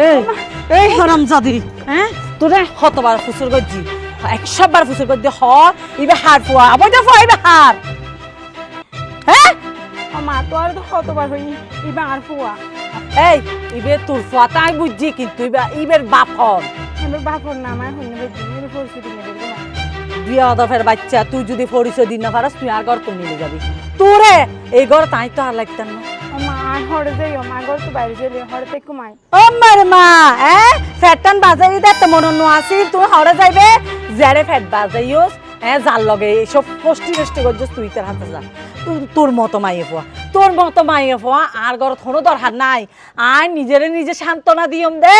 এই এই হারামজাদি হ্যাঁ তোরে কতবার ফুসুর গজ্জি 100 বার ফুসুর গজ্জি হ ইবে হার ফুয়া আবার দে ফুয়া ইবে হার হ্যাঁ মা তো আর তো কতবার হই ইবা আর ফুয়া এই ইবে তোর ফুয়া তাই বুঝছি কিন্তু ইবের বাপ হন আমার বাপর নাম আর হইনি বেদি এর পরিস্থিতি নেই দেখো না বিয়া দফের বাচ্চা তুই যদি পরিচয় দিন না পারস তুই আর ঘর তো নিয়ে যাবি তোরে এই ঘর তাই তো আর লাগতাম না মা আর হড়ে যাই মা ঘর তো বাইরে যাই হড়ে থেকে কমাই ও মার মা ফ্যাটটান বাজাই দে তো মন আসি তুই হরে যাইবে যারে ফ্যাট বাজাইওস যার লগে সব পোস্টি রেস্টি করছিস তুই তোর হাতে যা তোর মতো মাইয়ে পোয়া তোর মতো মাইয়ে পোয়া আর ঘর কোনো দরকার নাই আর নিজে সান্ত্বনা দিয়ম দে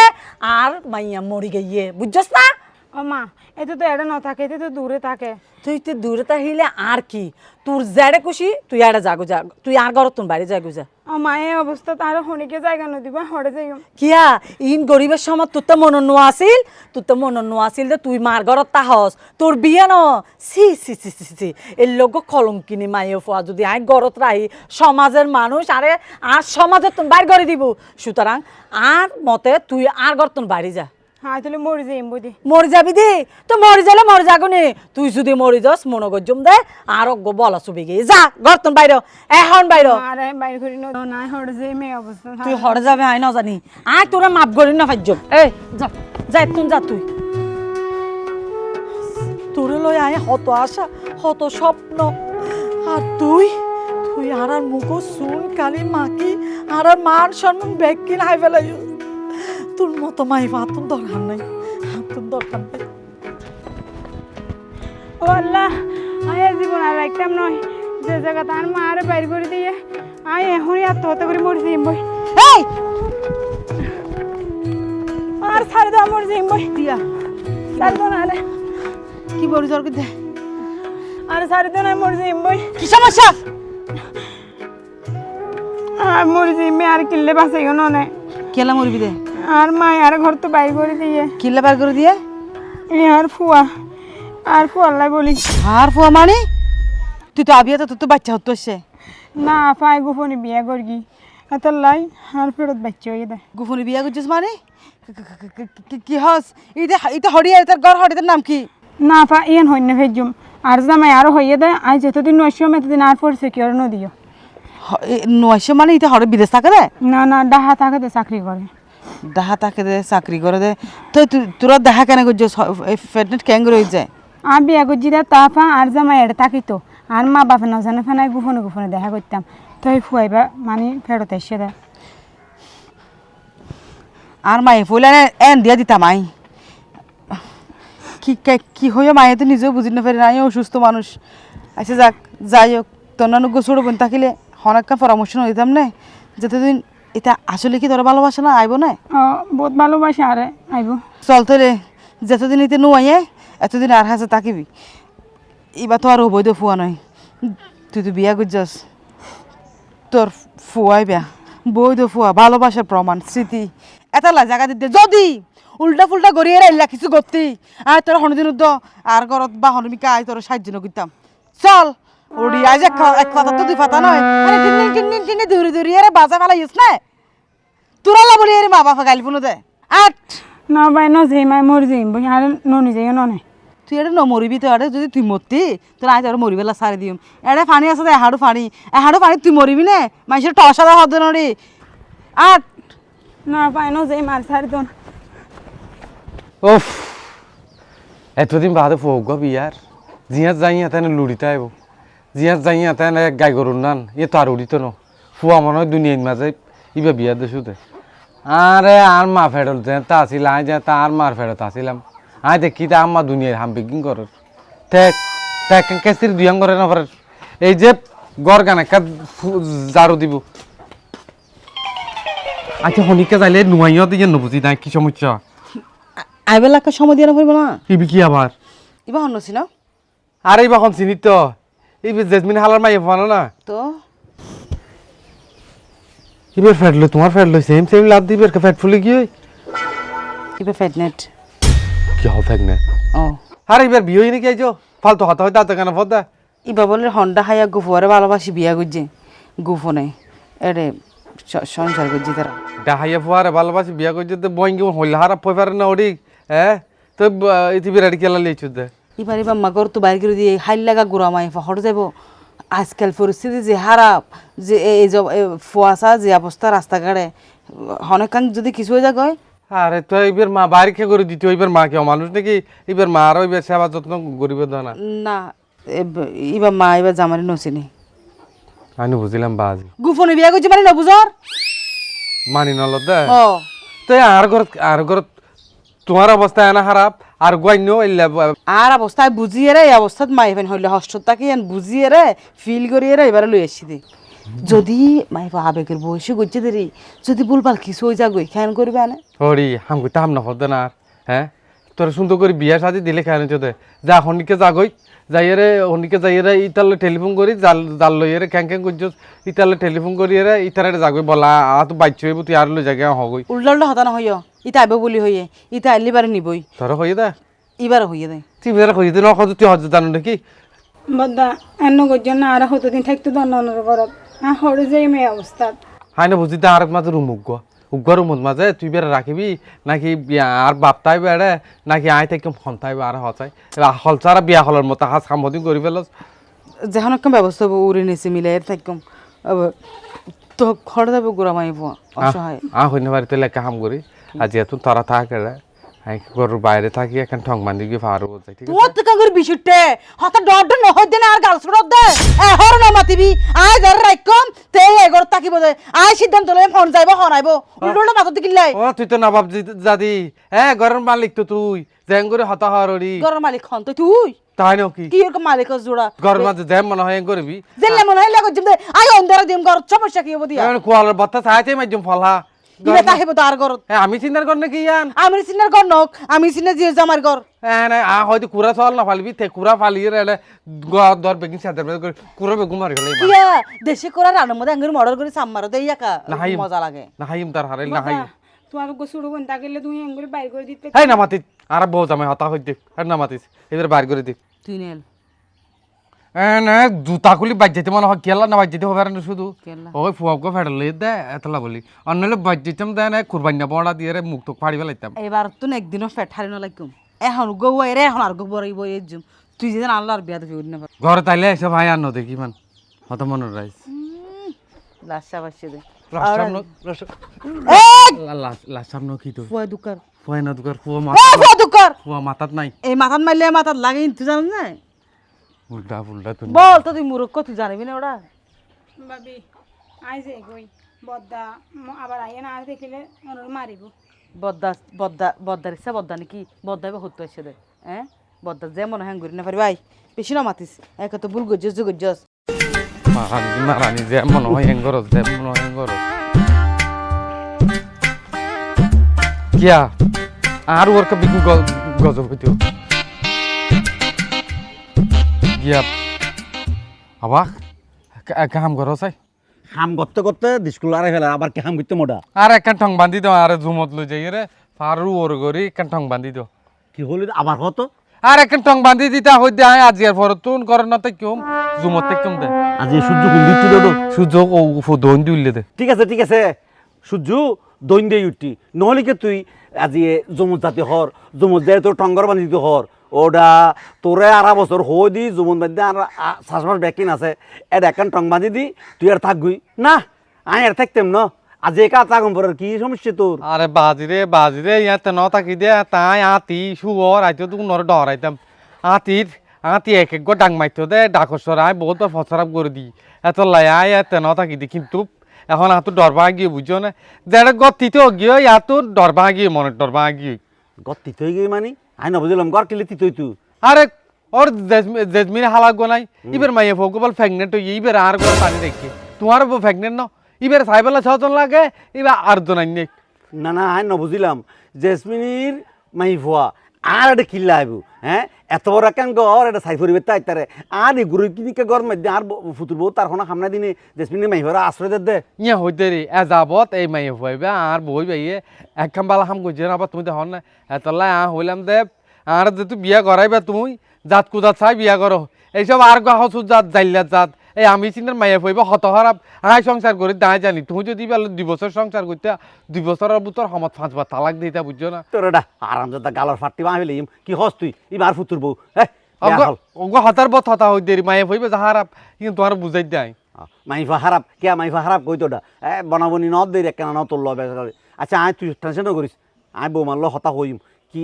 আর মাইয়া মরি গিয়ে বুঝছস না ও মা এতে তো এটা না থাকে এতে তো দূরে থাকে তুই তো দূরে তাহিলে আর কি তোর যারে খুশি তুই আরে যাগো যা তুই আর ঘর তোর বাইরে যাগো যা ও মা এই অবস্থা তার হনিকে জায়গা ন দিবা হড়ে যাই কিয়া ইন গরিবের সময় তোর তো মনন আছিল যে তুই মার ঘরত তাহস তোর বিয়া ন সি এর লোক কলঙ্কিনি মাইয়ে ফোয়া যদি আই ঘরত রাহি সমাজের মানুষ আরে আর সমাজের তোর বাইর করে দিব সুতরাং আর মতে তুই আর ঘর তোর বাইরে যা হ্যাঁ তাহলে মরে যাই বুঝি মরে যাবি দি তো মরে যালে মরে যাগো নি তুই যদি মরে যাস মনে গজম দে আর বলা ছবি গিয়ে যা ঘর তোর বাইরে এখন বাইরে আরে বাইরে করি না হড়ে যাই মে অবস্থা তুই হরে যাবে আয় না জানি আয় তোরা মাপ করি না ফাজ্য এই যা যা তুই যা তুই তোরে লয় আয় হত আশা হত স্বপ্ন আর তুই আর মুখ শুন কালি মাকি আর মান সম্মান ব্যাগকি নাই ফেলাই তোর মতো মাই হাতুন দরকার নাই ও আল্লাহ আয় জীবন আর রাখতাম নয় যে জায়গা তার মা আরে বাইরে করে দিয়ে আয় এখনই আত্মহত্যা করে মরে যাই বই এই আর ছাড়ে দাও মরে যাই বই দিয়া ছাড়ে দাও না আরে কি বলি তোর দে আর ছাড়ে দাও না মরে যাই বই কি সমস্যা আর মরে যাই মে আর কিল্লে বাঁচাই গো না কেলা মরবি দে আর মা আর ঘর তো বাইরে করে দিয়ে কিল্লা বার করে দিয়ে আর ফুয়া আল্লাহ বলি আর ফুয়া মানে তুই তো আবিয়া তো তোর তো বাচ্চা হতো সে না পাই গোপনে বিয়া করগি আতাল্লাই আর ফেরত বাচ্চা হয়ে দেয় গোপনে বিয়া করছিস মানে কি হস এটা হরিয়া তার ঘর হরিয়ার নাম কি না পা ইয়ান হইন না ভেজুম আর জামাই আরো হইয়ে দেয় আজ যতদিন নয়শো এতদিন আর পড়ছে কি আর নদিও 900 মানে এটা হরে বিদেশ থাকে রে না ডাহা থাকাতে চাকরি করে ডাহা থাকে দে চাকরি করে দে তো তোরা দেখা কেন করছিস ফেটনেট ক্যাং রয়ে যায় আর বিয়া করছি দে তা পা আর জামাই এটা থাকিতো আর মা বাপে না জানে ফেনাই গোপনে দেখা করতাম তো ফুয়াইবা মানে ফেরত এসে দেয় আর মায়ে ফুলে এন দিয়া দিতাম আই কি হইও মায়ে তো নিজেও বুঝি না পারি না অসুস্থ মানুষ আচ্ছা যাই হোক তোর নানু গোসড় বোন থাকিলে অনেকক্ষণ পরামর্শ দিতাম না যতদিন এটা আসলে কি তোর ভালোবাসা না আইব না বহুত ভালোবাসে আরে আইব চল তো রে যতদিন এতে নুয়াইয়ে এতদিন আর হাসে তাকিবি এবার তো আর অবৈধ ফুয়া নয় তুই তো বিয়া করছস তোর ফুয়াই বিয়া বৈধ ফুয়া ভালোবাসার প্রমাণ স্মৃতি এটা জায়গা দিতে যদি উল্টা ফুলটা গড়িয়ে রাইলা কিছু করতি আর তোর হনদিন আর ঘরত বা হনমিকা আয় তোর সাহায্য করতাম চল ওড়ি আজ এক কথা তো দুই ফাতা নয় আরে টিন্নি দূরে আরে বাজা ফেলাইস না তোরা বলি আরে মা বাপা গালি ফুনো দে আট না ভাই ন যাই মাই মরে যাই বই আর ননি যাই ননে তুই এটা নমরিবি তো আরে যদি তুই মরতি তোর আজ আর মরিবেলা সারি দিম এটা পানি আছে তো এহাড়ু পানি তুই মরিবি না মানুষের টসাদা হদ নরি আট না ভাই ন যাই মার সারি দন ওফ এতদিন বাদে ফোক বিয়ার জিয়াত যাই তেন লুড়িতে আইব জিয়াত যাই তেন গাই গরুর নান এ তো আর উড়িত ন ফুয়া মনে হয় দুনিয়ার মাঝে ইবা বিয়ার দেশুতে আরে আর মা ফেরত যেন তা আসিল আই যে তা আর মার ফেরত আসিলাম আই দেখি তা আমার দুনিয়ার হাম বিকিং কর ঠেক কেসির দুয়াং করে না পারে এই যে গড় গান একটা জারু দিব আচ্ছা হনিকে যাইলে নুয়াইও দিয়ে নবুঝি না কি সমস্যা আইবেলাকে সময় দিয়ে না পড়বো না ইবি কি আবার ইবা হন্নছি না আরে ইবা এখন চিনি তো এই জেসমিন হালার মাইয়ে ফানো না তো ইবার ফ্যাটলো তোমার ফ্যাটলো সেম লাভ দিবে ফ্যাট ফুলে কি ইবা ফেটনেট কি হল থাক না ও আরে এবার বিয়ে হয়নি কি আইছো ফালতু হতা হয় তাতে কেন ফদা ইবা বলে হন্ডা হাইয়া গুফুয়ারে ভালোবাসি বিয়া করছে গুফনে এরে সংসার করছি তারা ডাহাইয়া ফুয়ারে ভালোবাসি বিয়া করছে তো বইঙ্গি হইলে হারাপ পয় পারে না ওরি হ্যাঁ তো ইতি বিরাট খেলা লিয়েছ দে এবার এবার মাগর তো বাইরে করে দিয়ে হাইল লাগা গুড়া মাই হট যাব আজকাল পরিস্থিতি যে খারাপ যে এই যে ফুয়াশা যে অবস্থা রাস্তাঘাটে অনেকাং যদি কিছু হয়ে যায় আরে তো এবার মা বাড়ি খেয়ে করে দিতে এবার মা কেউ মানুষ নাকি এবার মা আরো এবার সেবা যত্ন করিবে না না এবার মা এবার জামারি নচিনি আমি বুঝিলাম বাজি গুফনে বিয়া করছি মানে নবুঝর মানি নল দে ও তো আর ঘর তোমার অবস্থা এনা খারাপ আর গাইন্য আর অবস্থায় বুঝিয়ে রে এই অবস্থাত মাই ফেন হইলে হস্টত তাকে বুঝিয়ে রে ফিল করিয়ে রে এবারে লই আসছি দে যদি মাই আবেগের বয়সে গজ্জে দেরি যদি বলবাল কিছু হয়ে যাগই খেয়াল করবে আনে হরি হাম কইতে হাম না হদ না আর হ্যাঁ তোর সুন্দর করে বিয়া শাদি দিলে খেয়াল দে যা হনিকে যাগই যাইরে হনিকে যাইরে ইতালে টেলিফোন করি জাল লইরে ক্যাং ক্যাং করছস ইতালে টেলিফোন করিরে ইতারে যাগই বলা আ তো বাইচ হইব তুই আর লই জায়গা হগই উল্টা উল্টা হতা না হইয় ইতা আইব বলি হইয়ে ইতা আইলি বারে নিবই তোর হইয়ে দে এবার হইয়ে দে তুই বের হইয়ে দে না কত তুই হজ জানো নাকি বদ্দা এন্ন গজ্জন না আর কতদিন থাকতো দন্ডনের ঘরত হরে যাই মেয়ে অবস্থাত হাই না বুঝি আর মাঝে রুম উগ্র রুমত মাঝে তুই বেড়ে রাখিবি নাকি আর বাপতাই বেড়ে নাকি আই থেকে ফন্তাই আর হচাই হলচারা বিয়া হলের মতো হাজ সাম্বোধন করি ফেলস যেখানে একটা ব্যবস্থা হবো উড়ে নিচে মিলে থাকম তো খড় যাবে গোড়া মাইব অসহায় হইনে বাড়িতে লেখা হাম করি আর যেহেতু তোরা থাকে গরুর বাইরে থাকি এখন ঠং বান্ধি গিয়ে ফারো যাই ঠিক তোর তো কাঙ্গুর বিশুটে হতা ডর ডর নহই দেনা আর গাল ছড় দে এ হর না মাতিবি আই যার রাইকম তে এগর তাকিব দে আই সিদ্ধান্ত লই ফোন যাইবো হনাইবো উল্টো মাথা দিকিলাই ও তুই তো নবাব জাদি হ্যাঁ ঘরের মালিক তো তুই জেং করে হতা হরড়ি ঘরের মালিক খন তুই তাই নাকি কি এরকম মালিক জোড়া ঘরের মাঝে যেম মনে হয় করবি জেলে মনে হয় লাগো জিমদে আই অন্ধারা দিম ঘর সমস্যা কি হবো দিয়া কোয়ালের বাত্তা চাইতে মাইজম ফলা ইবে তাহিব তো আর ঘর আমি চিন্তার কর নাকি ইয়ান আমি সিনার ঘর নক আমি সিনা যে জামার ঘর হয়তো কুড়া চল না ফালবি তে কুড়া ফালিয়ে রেলে দর বেগিন সাদের করে কুড়া বেগু মারি গেলে কিয়া দেশে করা রান্নার মধ্যে আঙ্গুর মর্ডার করে সাম্মার দেই একা মজা লাগে না হাইম তার হারাইল না হাইম তোমার গোসুড় কোন তাকিলে তুমি এঙ্গুলি বাইর করে দিতে এই না মাতিস আর বউ জামাই হতা হইতে আর না মাতিস এবার বাইর করে দি তুই নেল না জুতা খুলি বাজ যেতে মনে হয় কেলা না বাজ যেতে হবে না শুধু কেলা? ওই ফুয়াকে ফেডালে দে এতলা বলি অন্যলে বাজ যেতাম দেয় না কুরবানি বড়া দিয়ে রে মুখ তো ফাড়ি ফেলাইতাম এবার তো একদিনও ফেট হারি নালাগিম এখন গৌ রে এখন আর গো বড়ই বই এজুম তুই যেদিন আল্লাহর বিয়া দেখি উঠনে পার ঘরে তাইলে এসে ভাই আর নদে কি মান হত মনে রাইস লাশা বাসে দে লাসাম কি তো ফুয়া দুকার ফুয়া না দুকার ফুয়া দুকার ফুয়া মাথাত নাই এই মাথাত মারলে মাথাত লাগে তুই জানিস না উল্টা উল্টা তুই বল তো তুই মূর্খ তুই জানিবি না ওরা ভাবি আই যে গই বদ্দা আবার আইয়ে না আর দেখিলে ওর মারিব বদ্দার ইচ্ছা বদ্দা নাকি বদ্দাই বা হতো এসে দে হ্যাঁ বদ্দা যে মনে হয় ঘুরি না পারি ভাই বেশি না মাতিস এক তো ভুল গজ্জস গজ্জস মারানি যে মনে হয় এঙ্গর যে মনে হয় এঙ্গর কিয়া আর ওর কা বিকু গজব হইতো গিয়া আবাক কাম করো চাই হাম করতে করতে স্কুল আরে ফেলা আবার কি হাম করতে মোটা আর একখান ঠং বান্ধি দাও আর জুমত লই যাই রে ফারু ওর গরি একখান ঠং বান্ধি দাও কি হলি আবার হতো আর একখান ঠং বান্ধি দিতা হই দে আজি আর পর তুন কর না তাই কিম জুমত তাই কিম দে আজি সূর্য কোন দিতে দাও সূর্য ও দোন দিলে দে ঠিক আছে সূর্য দৈন দিয়ে উঠি নহলে কি তুই আজি জমুত জাতি হর জমুত যায় তোর টঙ্গর বান্ধি দিতে হর ওটা তোরে আড়া বছর হই দি জমুত বান্ধি আর শ্বাসমাস ব্যাকিন আছে এর একখান টং বান্ধি দি তুই আর থাকবি না আমি আর থাকতাম না আজি একা থাকুন পর কি সমস্যা তোর আরে বাজিরে ইয়াতে ন থাকি দে তাই আতি শুয়র আইতো তুই নর ডরাইতাম আতি এক এক ডাং মাইতো দে ডাকসর আই বহুত ফসরাপ করে দি এত লাই আয় এতে ন থাকি দি কিন্তু এখন আতো ডরবা গিয়ে বুঝছো না যেটা গতিতে গিয়ে ইয়াতো ডরবা গিয়ে মনে ডরবা গিয়ে গতি থই গই মানে আই না বুঝলাম গর কিলে তিতই তুই আরে ওর জেজমিন হালাক গোনাই ইবের মাইয়ে ফোক বল প্রেগনেন্ট হই ইবের আর গর পানি দেখি তোমার বউ প্রেগনেন্ট ন ইবের সাইবেলা ছজন লাগে ইবা আর জনাই নে না আই না বুঝলাম জেসমিনির মাই ভুয়া আর এটা কিল্লা আইব হ্যাঁ এত বড় কেন গর এটা সাই ফুরিবে তাই তারে আর এই গুরু কিনিকে গর মধ্যে আর ফুতুর বউ তার কোনো সামনে দিনে জেসমিনের মাই ভরা আশ্রয় দে ইয়ে হইতে রে এ যাবত এই মাইয়ে হইবে আর বই বাইয়ে একখান বালা হাম গইছে না তুমি দেখো না এতলাই হইলাম দে আর যে তুই বিয়া করাইবা তুমি জাত কুজাত চাই বিয়া করো এইসব আর গাহ জাত জাইলা জাত এই আমি চিন্তার মাইয়া পইব হত খারাপ আই সংসার করে দায় জানি তুমি যদি বলো 2 বছর সংসার করতে 2 বছরের ভিতর সমত 5 বার তালাক দিতা বুঝছো না তোর এটা আরামজাদা গালার ফাটি মা হইলে কি হস তুই ইবার ফুতুর বউ হ্যাঁ ওগো হতার বত হতা হই দেরি মাইয়া পইব যা খারাপ কিন্তু তোমার বুঝাই দেয় মাইফা খারাপ কে মাইফা খারাপ কই তোটা বনাবনি ন দেরি কেন ন তোর লবে আচ্ছা আয় তুই টেনশন করিস আয় বউ মারলো হতা হইম কি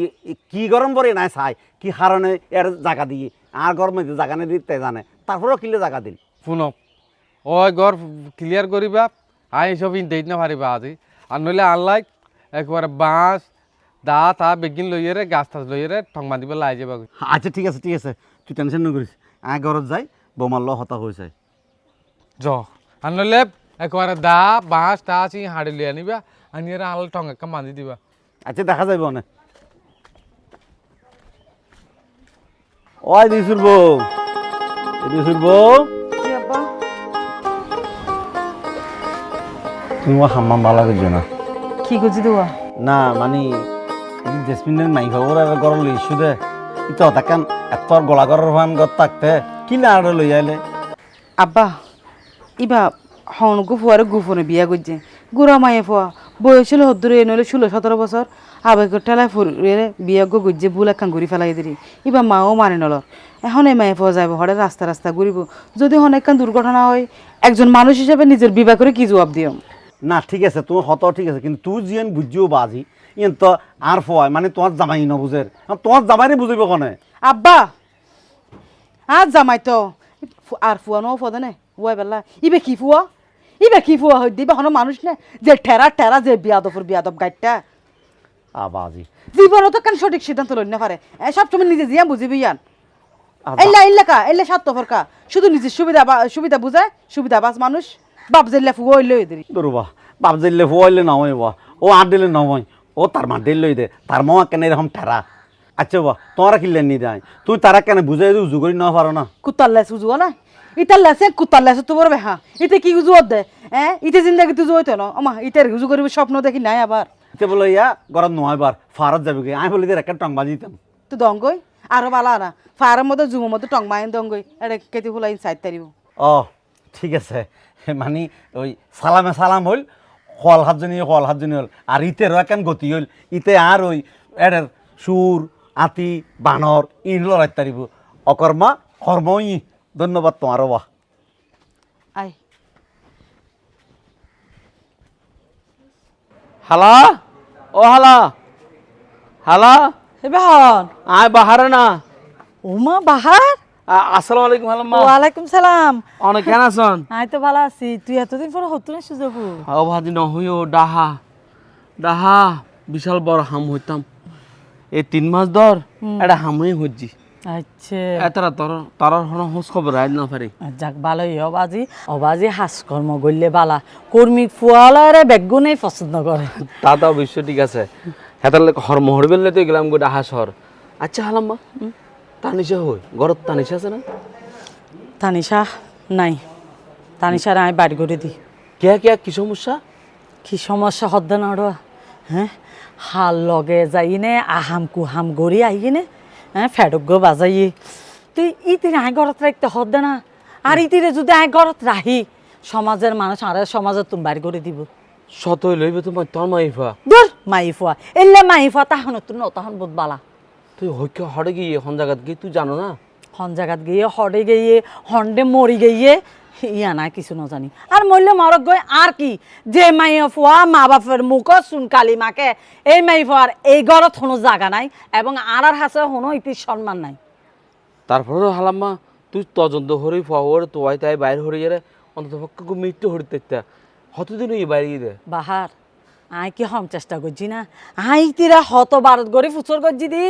কি গরম পরে নাই চাই কি কারণে এর জায়গা দিয়ে আর গরমে জায়গা নেই দিতে জানে তারপরেও কিলে জায়গা দিল শুনো ওই ঘর ক্লিয়ার করিবা আই সব ইনতেই না পারিবা আজি আর নইলে আনলাই একবারে বাঁশ দা তা বেগিন লইয়ে গাছ টাছ লইয়ে ঠং বাঁধিব লাই যাবা আচ্ছা ঠিক আছে তুই টেনশন নকরিস আয় ঘরত যাই বউ মারলো হতা হয়ে যায় জ আর নইলে একবারে দা বাঁশ তা আছি হাড়ি লিয়ে আনিবা আনিয়ে আনলে ঠং একটা বাঁধি দিবা আচ্ছা দেখা যাইব অনেক ওই দিশুর বউ কি আব্বা তুমি হাম্মাম ভালো করছো না কি করছি তোয়া না মানে জেসমিনের মাইফা ওরা গরম লই ইস্যু দে ইতো তাকান এত গলা গরর ভান গত থাকতে কি না আর লই আইলে আব্বা ইবা হন গুফুয়ারে গুফনে বিয়া করছে গুড়া মায়ে ফুয়া বয়স ছিল হদ্দুরে নইলে 16-17 বছর আবেগের ঠেলায় ফুরে বিয়া গুজে বুল একখান ঘুরি ফেলাই দিলি ইবা মাও মানে নলর এখন এই মায়ে ফুয়া যাইব হরে রাস্তা রাস্তা ঘুরিব যদি হন একখান দুর্ঘটনা হয় একজন মানুষ হিসেবে নিজের বিবাহ করে কি জবাব দিও না ঠিক আছে তোমার হত ঠিক আছে কিন্তু তুই জিয়ান বুঝিও বাজি ইয়েন তো আর ফয় মানে তোমার জামাই ন বুঝের তোমার জামাইরে বুঝিব কনে আব্বা আজ জামাই তো আর ফুয়া নো ফদে নে ওয়াই বেলা ইবে কি ফুয়া হই দিবে হন মানুষ নে যে ঠেরা যে বিয়াদব গাইডটা বাজি জীবনও তো কেন সঠিক সিদ্ধান্ত লই না পারে সবসময় নিজে জিয়া বুঝিবি ইয়ান এল্লা স্বার্থপরকা শুধু নিজের সুবিধা বুঝায় সুবিধাবাজ মানুষ বাপ জেল্লা ফুয়া হইলে এদের দরুবা বাপ যাইলে ফুয়াইলে না হয় বা ও আর দিলে না হয় ও তার মা দিল লই দে তার মা কেন এরকম ঠেরা আচ্ছা বা তোমরা কিনলে নি দেয় তুই তারা কেন বুঝাই দিও জুগরি না পারো না কুত্তাল্লা সুজুয়া না ইতাল্লা সে কুত্তাল্লা তো বড় হ্যাঁ ইতে কি জুয়ার দে ইতে জিন্দাগি তুই জুয়াইতো না আমা ইতের হুজু করিব স্বপ্ন দেখি নাই আবার তে বলে ইয়া গরম নয় বার ফারত যাবে কি আমি বলি একটা টং বাজি দিতাম তুই দঙ্গই আরো বালা না ফায়ারের মধ্যে জুমের মধ্যে টং মাইন দঙ্গই এটা কেটে ফুলাই সাইড তারিব ও ঠিক আছে মানে ওই সালাম হইল হল হাতজনী হল আর ইতেরও একখান গতি হইল ইতে আর ওই এর সুর আতি বানর ইন লড়াই তারিব অকর্মা কর্মই ধন্যবাদ তোমারও বাহ আই হালা ও হালা এবে হন আয় বাহারে না ওমা বাহার আসসালামু আলাইকুম হালাম্মা ওয়ালাইকুম সালাম অনেক কেন আছেন আই তো ভালো আছি তুই এতদিন পরে হতুন সুযোগ ও ভাজি নহইও ডাহা বিশাল বড় হাম হইতাম এই 3 মাস ধর এটা হামই হইছি আচ্ছা এতরা তার হোস খবর আজ না পারি যাক ভালোই অবাজি হাসকর্ম গইলে বালা কর্মী ফুয়ালারে বেগুনে পছন্দ করে তা তো অবশ্য ঠিক আছে হেতার হরম হরবেলে তো গেলাম গো ডাহা শহর আচ্ছা হালাম্মা তানিশা হই গরত তানিশা আছে না তানিশা নাই তানিশার আমি বাড়ি করে দিই কে কি সমস্যা কি সমস্যা হদ্দে না হ্যাঁ হাল লগে যাইনে আহাম কুহাম গড়ি আইনে হ্যাঁ ফেডক বাজাই তুই ইতিরে আই ঘরত রাখতে হদ্দে না আর ইতিরে যদি আই ঘরত রাহি সমাজের মানুষ আর সমাজের তুমি বাড়ি করে দিব সতই লইবে তোমার তোর মাইফা দূর মাইফুয়া এলে মাইফুয়া তাহন তুই নতহন বুধ বালা তুই হইকে হড়ে গিয়ে হন জায়গাত গিয়ে তুই জানো না হন জায়গাত গিয়ে হড়ে গিয়ে হন্ডে মরি গিয়ে ইয়া না কিছু ন জানি আর মরলে মরক গই আর কি যে মাইয়া ফুয়া মা বাপের মুখ শুন কালী মাকে এই মাই ফুয়ার এই ঘরত কোনো জায়গা নাই এবং আর হাসে কোনো ইতি সম্মান নাই তারপরে হালাম্মা তুই তদন্ত হরি ফর তোয়াই তাই বাইরে হরি গেলে অন্তত পক্ষ মৃত্যু হরিতে হতদিন ওই বাইরে গিয়ে দে বাহার আই কি হম চেষ্টা করছি না আই তিরা হত ভারত গড়ি ফুচর করছি দি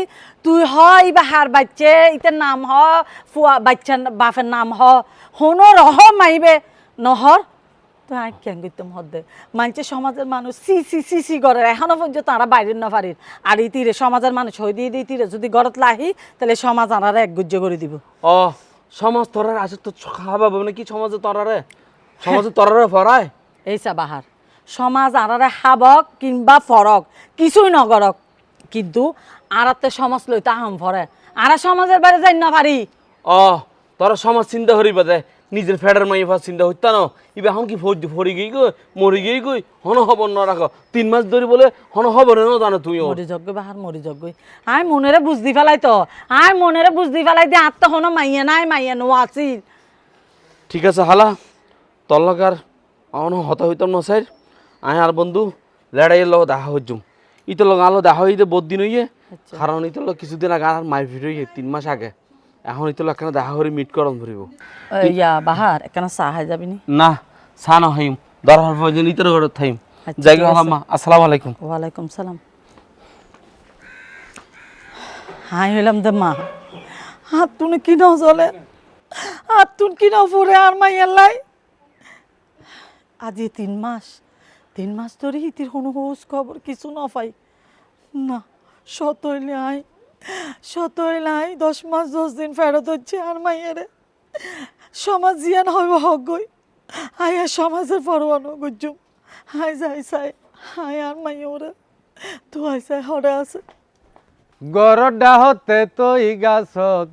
তুই হয় বাহার বাচ্চে ইতের নাম হ ফুয়া বাচ্চার বাপের নাম হ হনো রহ মাইবে নহর তো আই কেন করতাম হদ্দে মানছে সমাজের মানুষ সি করে এখনো পর্যন্ত তারা বাইরে না পারির আর এই তীরে সমাজের মানুষ হই দিয়ে দিই তীরে যদি গড়ত লাহি তাহলে সমাজ আনারা একগুজ্জ করে দিব ও সমাজ তরার আসে তো খাওয়া পাবে নাকি সমাজে তরারে সমাজে তরারে ফরায় এইসা বাহার সমাজ আনারে হাবক কিংবা ফরক কিছুই নগরক কিন্তু আরাতে সমাজ লইতে আহম ফরে আর সমাজের বাইরে যাই না পারি ও তোরা সমাজ চিন্তা হরিবা দে নিজের ফেডার মাইয়ে ফার চিন্তা হইতা না ইবে এখন কি ফরি গই গই মরি গই গই হন খবর না রাখো 3 মাস ধরে বলে হন খবর না জানো তুই মরি যজ্ঞ বাহার মরি যজ্ঞ আই মনেরে বুঝদি ফেলাই তো আই মনেরে বুঝদি ফেলাই দি আত্ম হনো মাইয়া নো আছিল ঠিক আছে হালা তোর লগার অন হতা হইতাম না স্যার আয় আর বন্ধু লড়াইয়ের লগ দেখা হইজুম ইতো লগ আলো দেখা হইতে বহুত দিন হইয়ে কারণ ইতো লগ কিছুদিন আগে আর মাই ভিড় হইয়ে 3 মাস আগে এখন ইতো লগ কেন দেখা করে মিট করন ধরিব ইয়া বাহার একখানা চা খাই যাবি নি না সা না হইম দরবার প্রয়োজন ইতর ঘর থাইম যাই গো হালাম্মা আসসালামু আলাইকুম ওয়ালাইকুম সালাম হাই হইলাম দে মা হাত তুনে কি নাও চলে হাত তুন কি নাও ফুরে আর মাইয়ার লাই আজি 3 মাস ধরে ইতির কোনো হোস খবর কিছু না পাই না সত হইলে আই 10 মাস 10 দিন ফেরত হচ্ছে আর মাইয়ারে সমাজ জিয়ান হইব হক গই আই আর সমাজের পরোয়ানো গুজুম হাই যাই চাই হাই আর মাইয়া ওরা তো আই চাই হরে আছে গরডা হতে তৈ গাছত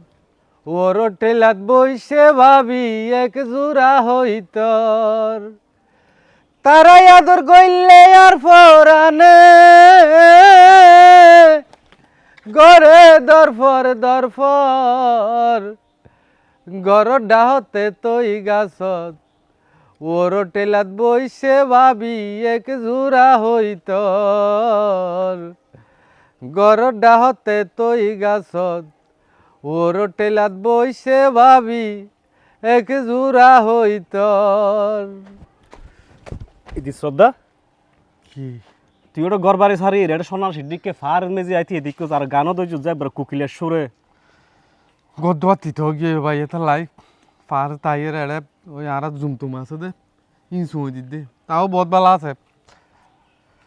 ওর টেলাত বইসে ভাবি এক জোড়া হইতর তারাই আদর গইলে আর ফরানে গরে দরফর গরডা হতে তৈ গাছত ওর টেলাত বইসে ভাবি এক জোড়া হইতর গরডা হতে তৈ গাছত ওর টেলাত বইসে ভাবি এক জোড়া হইতর ইদি শ্রদ্ধা কি তুই ওটা ঘর বাড়ি সারি এটা সোনার সিদ্দিককে ফার মেজে আইতি এদিকে আর গানও দইছ যায় কুকিলের সুরে গদ্দাতি তো গিয়ে ভাই এটা লাইক পার তাইয়ের এড়ে ওই আর জুমতুম আছে দে ইনসু দিদি তাও বহুত ভালো আছে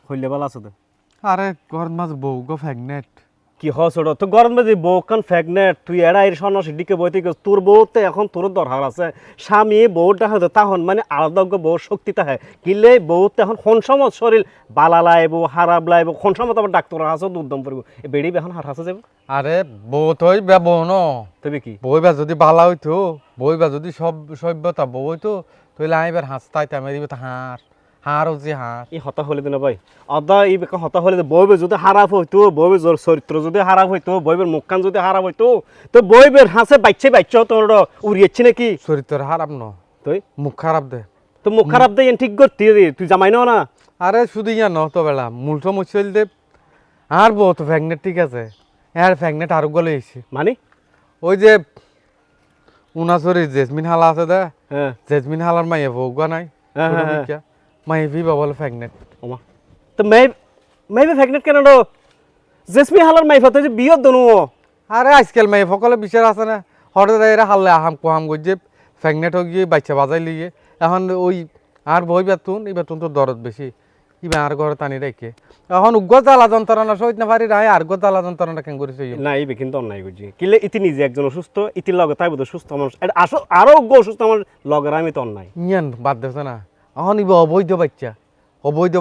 হইলে ভালো আছে তো আরে ঘর মাঝ বউ গো ফ্যাগনেট কি হস ওটা তো গরম মেজে বউ কান ফ্যাগনেট তুই এড়া এর সোনার সিদ্দিককে বইতে গেছ তোর বউতে এখন তোর দরকার আছে স্বামী বউটা হয়তো তখন মানে আলাদা বউ শক্তি তাহে কিলে বউতে এখন কোন সময় শরীর বালা লাইব হারাব লাইব কোন সময় আবার ডাক্তার আছে দুর্দম পড়ব বেড়ি এখন হার হাসে যাব আরে বউ তই বে বউ ন তবে কি বইবা যদি ভালো হইতো বইবা যদি সব সভ্যতা বউ হইতো তইলে আইবার হাসতাই তামেরিবে তো হার হচ্ছে হার এই হতা হলে দিন ভাই আদা এই বেকা হতা হলে বইবে যদি খারাপ হইতো বইবে জোর চরিত্র যদি খারাপ হইতো বইবের মুখখান যদি খারাপ হইতো তো বইবের হাসে বাচ্চা তোর উড়িয়েছি নাকি চরিত্র খারাপ ন তুই মুখ খারাপ দে তো মুখ খারাপ দেয় ঠিক করতে তুই জামাই নাও না আরে শুধু ইয়া ন তো বেলা মূলটো মুচল দে আর বউ তো ফ্যাগনেট ঠিক আছে আর ফ্যাগনেট আরো গলে এসে মানে ওই যে উনাচরি জেসমিন হালা আছে দে হ্যাঁ জেসমিন হালার মাইয়া ভোগা নাই হ্যাঁ, হ্যাঁ। মাইয়া ভি বাবল ফ্যাগনেট ওমা তো মেবি ফ্যাগনেট কেন रो জেসমি হালার মাই ফতে যে বিয়ত দনু আরে আজকাল মাইয়া সকলে বিচার আছে না হঠাৎ এরা হাল্লে আহাম কোহাম গজে ফ্যাগনেট হোক গিয়ে বাচ্চা বাজাই লিয়ে এখন ওই আর বই বেতুন তো দরদ বেশি ইবা আর ঘরে টানি রেখে এখন উগ্র জ্বালা যন্ত্রণা সহিত না পারি রায় আর গো জ্বালা যন্ত্রণা কেন করেছে না এই কিন্তু অন্যায় করছি কিলে ইতি নিজে একজন অসুস্থ ইতির লগে তাই বোধ সুস্থ মানুষ আসো আরো অসুস্থ আমার লগের আমি তো অন্যায় ইয়ান বাদ দেছে না এখন ইবা অবৈধ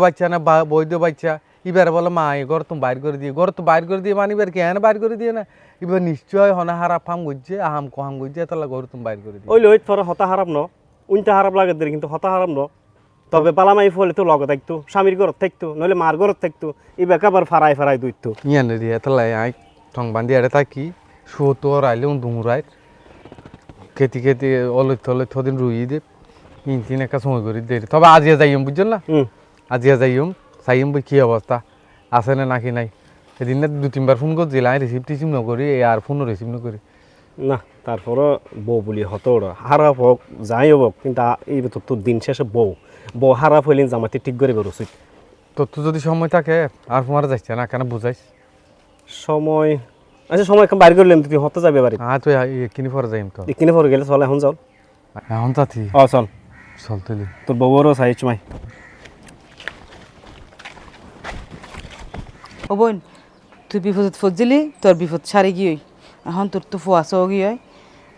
বাচ্চা না বৈধ বাচ্চা এবার বলে মা এই ঘর তো বাইর করে দিয়ে মানিবার কেন বাইর করে দিয়ে না এবার নিশ্চয় হনা হারা ফাম গজ্জে আহাম কোহাম গজ্জে তাহলে ঘর তুমি বাইর করে দিয়ে ওই লইত ফর হতা হারাপ ন উনটা হারাপ লাগে দের কিন্তু হতা হারাপ ন তবে পালামাই ফলে তো লগে থাকতো স্বামীর ঘরত থাকতো নইলে মার ঘরত থাকতো এই বেকাবার ফারাই দুইতো ইয়ান দিয়ে তাহলে আই ঠং বান্ধি আরে থাকি শুতো রাইলে দুমুরাই খেতি অলই থদিন রুই দে ইনতিন একটা সময় করে দে তবে আজিয়া যাইম বুঝছেন না আজিয়া যাইম চাইম বই কি অবস্থা আছে না নাকি নাই সেদিন না 2-3 ফোন করছিল আই রিসিভ নকরি আর ফোনও রিসিভ নকরি না তারপরও বউ বলি হতো ওরা হারাপ হোক যাই হোক কিন্তু এই তোর দিন শেষে বউ হারাপ হইলে জামাতে ঠিক করে বের উচিত তোর তো যদি সময় থাকে আর তোমার যাচ্ছে না কেন বুঝাইস সময় আচ্ছা সময় বাইর করলাম তুই হতে যাবে বাড়ি হ্যাঁ তুই কিনে পরে যাইম তো কিনে পরে গেলে চল এখন চল এখন যাচ্ছি চল চলতেলি তোর বউরও চাই চুমাই ও বোন তুই বিপদত ফজলি তোর বিপদ সারি গিয়ে এখন তোর তো ফুয়া চাও গিয়ে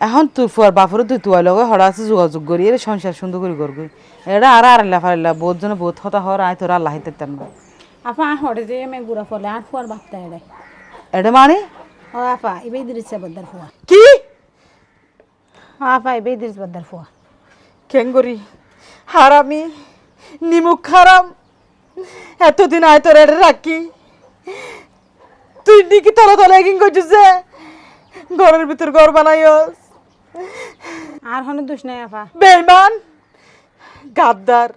এখন তোর ফুয়ার বাপরও তুই তুয়ার লগে হরা আছে যোগাযোগ করি এর সংসার সুন্দর করে করবি এটা আর আল্লাহ ফারিল্লা বহুত জনে বহুত হতা হওয়ার আয় তোর আল্লাহ হিতেন না আপা হরে যে আমি গুড়া ফলে আর ফুয়ার বাপতা এড়ে এটা মানে ও আপা ইবে ইদ্রিস বদ্দার ফুয়া কি আপা ইবে ইদ্রিস বদ্দার ফুয়া কেঙ্গরি হারামি নিমুখ হারাম এতদিন আয় তোর এটা রাখি তুই নাকি তলা তলা এগিং করছিস যে ঘরের ভিতর ঘর বানাইস আর হনে দোষ নাই আপা বেইমান গাদ্দার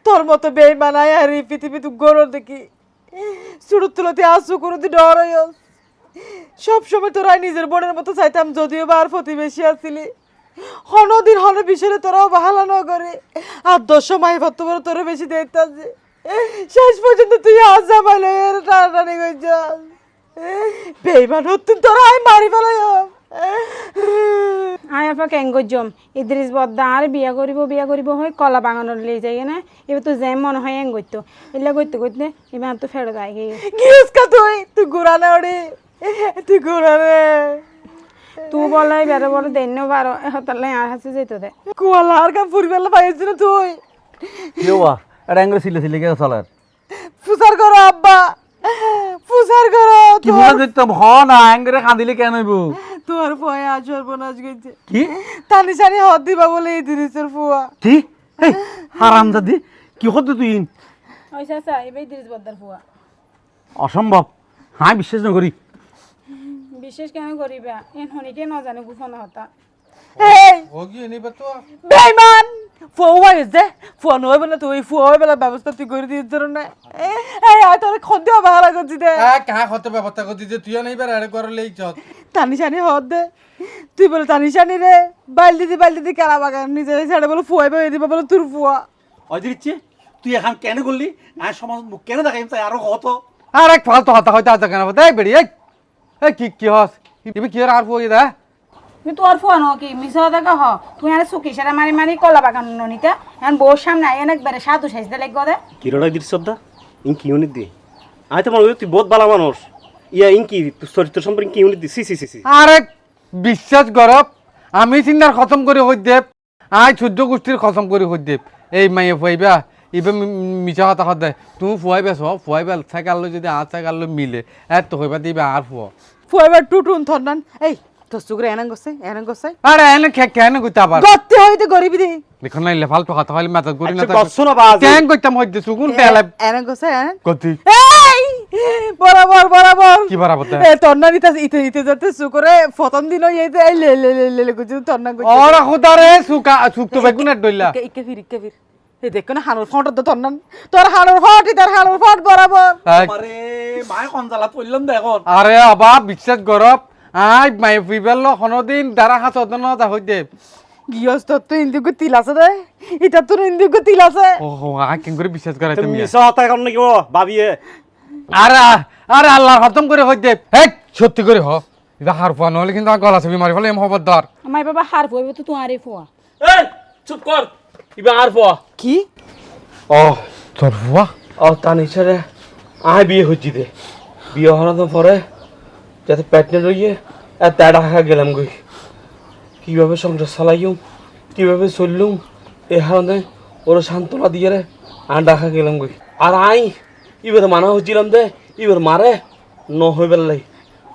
তোর মতো বেইমান আয় আর এই পৃথিবীতে গরু দেখি চুড়ুর তুলতে আসু কোনোদিন ডর হইস সবসময় তোরা নিজের বোনের মতো চাইতাম যদিও বা আর প্রতিবেশী আসছিলি হনদিন হন বিষয়ে তোরাও বাহালা ন করে আর 10 মাই ভত্ত বড় তোরা বেশি দেখতে আছে শেষ পর্যন্ত তুই আজ জামাইলে টানাটানি করছিস বেইমান হতুন তোরা আয় মারি ফেলাই আয় আপা কেন গজম ইদ্রিস বদ্দা আর বিয়া করিব হয় কলা বাগানোর লিয়ে যাই না এবার তো যে মনে হয় এং করতো এগুলা করতে করতে এবার তো ফেরত আয় গিয়ে গিয়েস কা তুই ঘুরানে ওরে তুই ঘুরানে তুই বলাই বেড়ে বলে দেন বারো হতালে আর হাসে যেত দে কুয়ালা আর কাম ফুরবেলা পাইছিস না তুই কি হওয়া এটা অ্যাঙ্গেল ছিলে কে চলার ফুসার করো আব্বা ফুসার করো কি বলে দিতাম হ না অ্যাঙ্গেলে কাঁদিলে কেন হইব তোর ভয়ে আজ সর্বনাশ গেছে কি টানি সানি হদ দিবা বলে এই দিরিসের ফুয়া কি এই হারামজাদি কি হতে তুই ওই চাচা এবার ইদ্রিস বদ্দার ফুয়া অসম্ভব হ্যাঁ বিশ্বাস না করি বিশেষ কেন করিবা এন হনিকে ন জানে গুফন হতা এই ওগি নিবে তো বেঈমান ফুয়া হইছে ফুয়া নয় বলে তুই ফুয়া হই বলে ব্যবস্থা তুই করে দিয়েছ না এই আয় তোর খদ্দ ভালো করছি দে কাহা কত ব্যবস্থা করছি যে তুইও নাই বার আরে করে লেই চত টানি সানি হদ দে তুই বলে টানি সানি রে বালতি দি কেলা বাগান নিজে ছেড়ে বলে ফুয়াই বই দিবা বলে তোর ফুয়া অজিরিচ্ছে তুই এখন কেন করলি আর সমাজ মুখ কেন দেখাই চাই আরো কত আর এক ফালতু কথা হইতে আছে কেন এই বেড়ি এই কি হস ইবে কি আর ফুই দা তুই তোর ফুয়া ন কি মিছা দেখা হ তুই আর সুকি সেরা মারি মারি কলা বাগান ননিতা এখন বউর সামনে আইন একবারে সাধু সাইজতে লাগবে দে কিরোড়া দির শ্রদ্ধা ইনকি ইউনিট দি আমি তো মনে করি তুই বহুত ভালো মানুষ ইয়া ইনকি চরিত্র সম্পর্কে কি ইউনিট দি সি আরে বিশ্বাস করব আমি চিন্তার খতম করে হই দেব আই সূর্য গোষ্ঠীর খতম করে হই দেব এই মাইয়ে ফুয়াইবা ইবে মিছা কথা হদে তুমি ফুয়াইবা সাইকেল যদি আর সাইকেল মিলে এত হইবা দিবে আর ফুয়া ফুয়াইবার টুটুন থন্নান এই তোর সুগরে এনাং গছে আরে এনে কেন কইতা আবার গত্তে হইতে গরিবি দি দেখুন না ইলে ফালতু কথা হইলে মাথা গরি না আচ্ছা গছ না বাজ কেন কইতাম হইতে সুগুন পেলে এনাং গছে কতি এই বরাবর কি বরাবর এ তন্না ইতে যাতে সুকরে ফতন দিন হইতে এই লে কুচু তন্না কুচু ওরা খুদারে সুক তো বেগুনের ডইলা ইকে ফির এই দেখো না হানুর ফট তো তন্নান তোর হানুর ফট বরাবর আরে মায় কনজালা পড়লাম দেখুন আরে আবা বিশ্বাস করব আই মাই ফিবেল কোনদিন দারা হাত অদন যা হই দে গিয়স তো ইন্দুকে তিল আছে দে এটা তোর ইন্দুকে তিল আছে ও আই কেন করে বিশ্বাস করে তুমি মিছা হতা এখন নাকি ও ভাবিয়ে আরে আরে আল্লাহর খতম করে হই দে এই সত্যি করে হ এটা হার পান হলে কিন্তু গলা ছবি মারি ফেলে মহব্বতদার আমার বাবা হার ফুয়াইব তো তোমারই ফুয়া এই চুপ কর ইবে আর ফুয়া কি ও তোর ফুয়া ও তানিশারে আয় বিয়ে হচ্ছি দে বিয়ে হওয়ার পরে যাতে প্যাটনে রইয়ে আর তা ঢাকা গেলাম গই কীভাবে সংসার চালাইম কীভাবে চললুম এ হারনে ওরা সান্ত্বনা দিয়ে রে আর ঢাকা গেলাম গই আর আই এবার মানা হচ্ছিলাম দে এবার মারে ন হয়ে বেলাই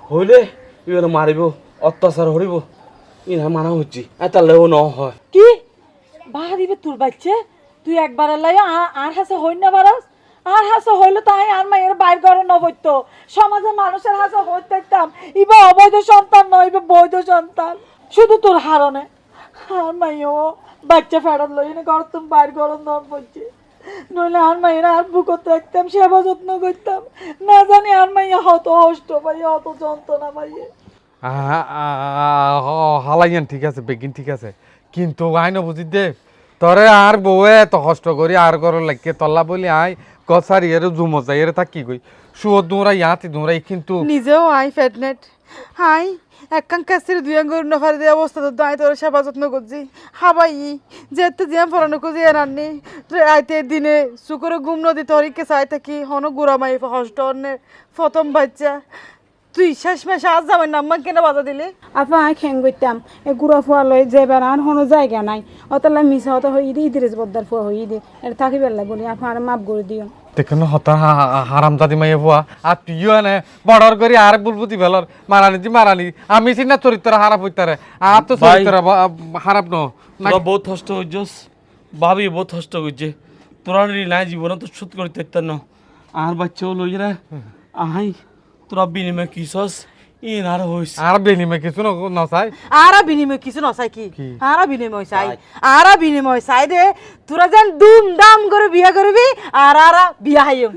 হইলে এবার মারিব অত্যাচার হরিব ইনা মানা হচ্ছি আর তাহলে ও ন হয় কি বাহা দিবে তোর বাচ্চা তুই একবার লাই আর হাসে হই না বারস আর হাসে হইলো তাই আর মায়ের বাইর করে নবইত সমাজের মানুষের হাসে হইতে দেখতাম ইবা অবৈধ সন্তান নয় ইবা বৈধ সন্তান শুধু তোর হারনে আর মাইও বাচ্চা ফেরত লই না ঘর তুমি বাইর করন নন বলছে নইলে আর মায়ের আর বুকত রাখতাম সেবা যত্ন করতাম না জানি আর মাইয়া হত হষ্ট পাইয়ে অত যন্ত্রণা পাইয়ে হালাইয়ান ঠিক আছে বেগিন ঠিক আছে কিন্তু আইন বুঝি দে তোরে আর বউয়ে এত কষ্ট করি আর করো লাগে তল্লা বলি আই কসারি এর জুমো যাই এর থাকি গই শুয়োর দৌড়া ইয়াতি দৌড়াই কিন্তু নিজেও আই ফেটনেট হাই একখান কাছের দুই আঙ্গুর নফার দিয়ে অবস্থা তো দায় তোর সেবা যত্ন করছি হাবাই যেতে জিয়াম ফরানো খুঁজি রান্নি আইতে দিনে শুকরে গুম নদী তরিকে চাই থাকি হন গুড়া মাই হষ্ট প্রথম বাচ্চা তুই শেষ মাসে আজ যাবেন নাম্মা কেন বাজা দিলি আপা আই খেং করতাম এ গুড়া ফুয়া লই যেবার আর কোনো জায়গা নাই অতলা মিছা হতা হই দি ইদ্রিস বদ্দার ফুয়া হই দি এটা থাকি বেলা বলি আপা আর মাপ করে দিও দেখুন হতা হারাম জাতি মাইয়া বুয়া আর তুইও এনে বড়র করি আর বুলবুতি ভেলর মারানি আমি চিন্তা চরিত্র হারাপ হইতারে আর তো চরিত্র হারাপ ন তোরা বহুত কষ্ট হইছস ভাবি বহুত কষ্ট করছে তোরা নাই জীবন তো শোধ করতে পারতেন না আর বাচ্চাও লই রে আহাই তোরা বিনিময় কিসস ইন আর হইস আর বেনিমে কিছু নচাই আরা বিনিময় কিছু নচাই কি আরা বিনিময় চাই আরা বিনিময় চাই দে তোরা যেন দুম দাম করে বিয়া করবি আর আরা বিয়া হাইম